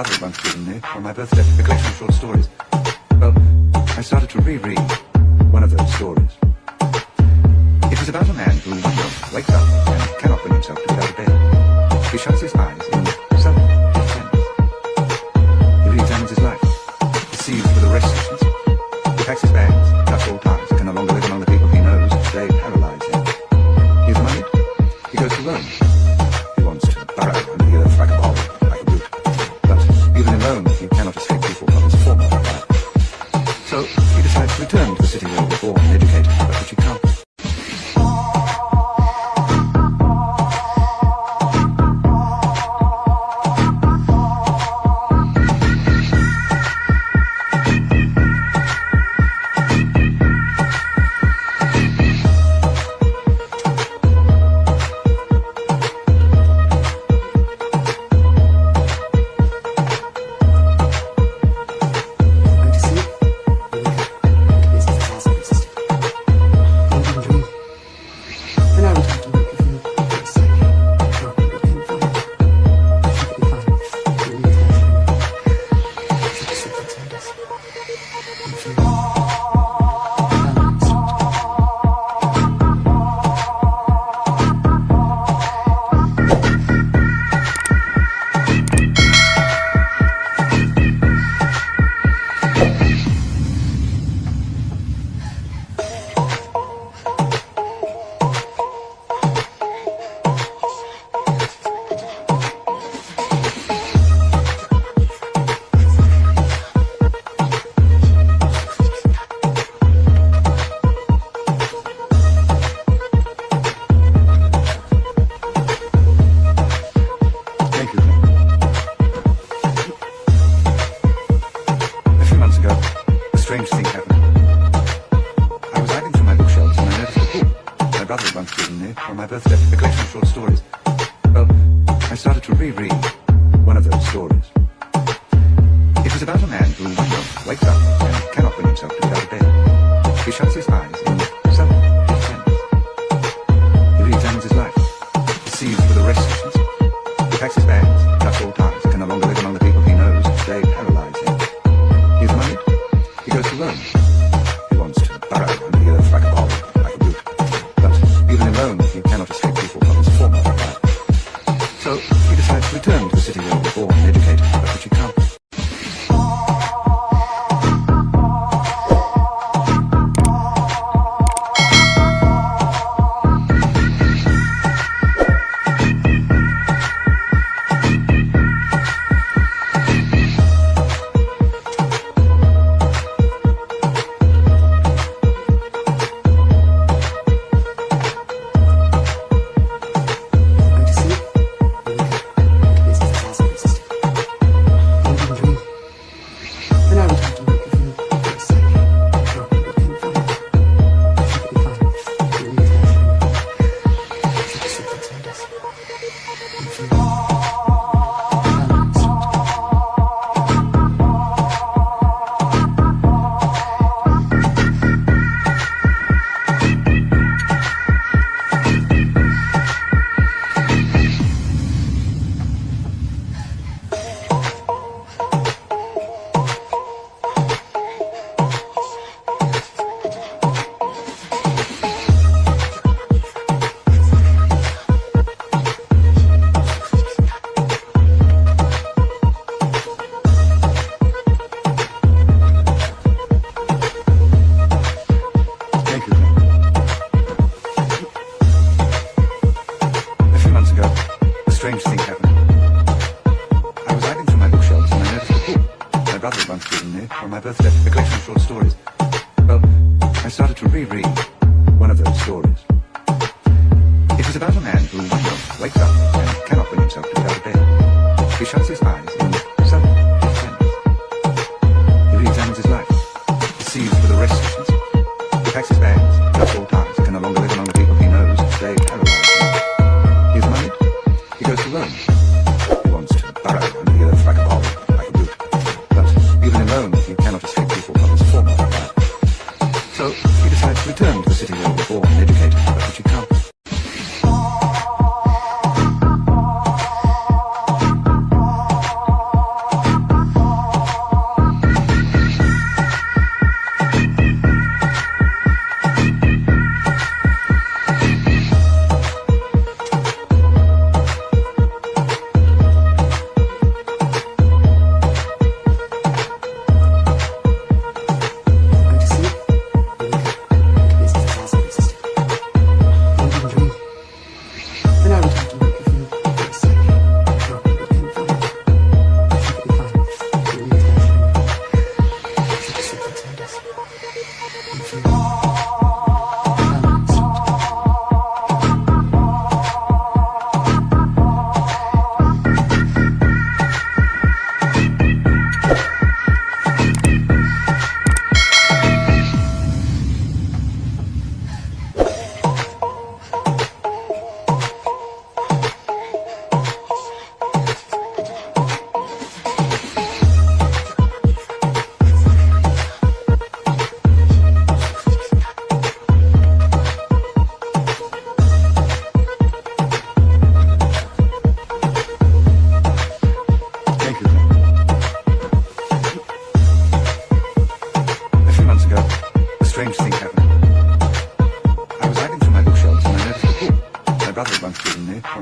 brother had once given me on my birthday, a collection of short stories. Well, I started to reread one of those stories. It was about a man who one day wakes up and cannot bring himself to get out of bed. He shuts his eyes in sudden defense. He re-examines his life. He sees for the restlessness. He packs his bags, cuts all ties, can no longer live among the people he knows. They paralyze him. He is moneyed. He goes to Rome. He wants to burrow under the earth like a ball, like a root. But even in Rome, he cannot escape people from his former life. So he decides to return to the city where he was born and educated, but which he can't.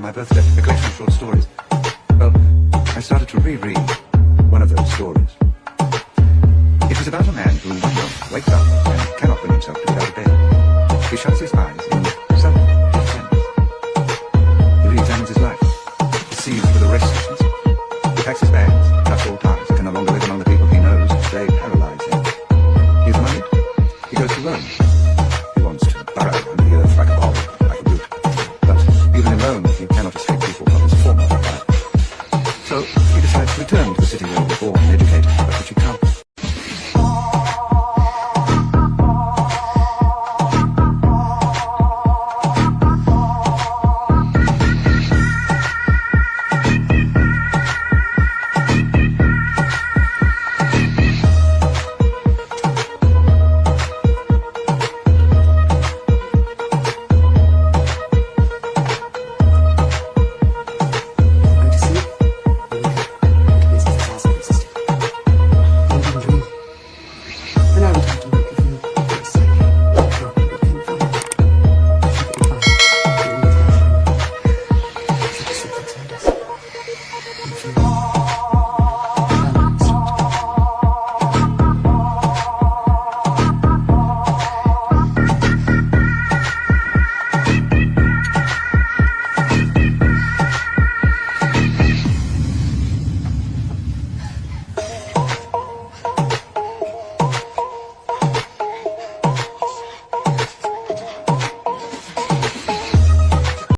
my birthday, a collection of short stories. Well, I started to reread one of those stories. It was about a man who one morning wakes up and cannot bring himself to get out of bed. He shuts his eyes in sudden defense. He re-examines his life. He sees with a restlessness. He packs his bags, cuts all ties. He can no longer live among the people he knows. They paralyze him. He's moneyed. He goes to Rome. He wants to burrow under the earth like a bulb, like a root. But even in Rome, he cannot escape people from his former life. So he decides to return to the city where he was born and educated, but which he can't.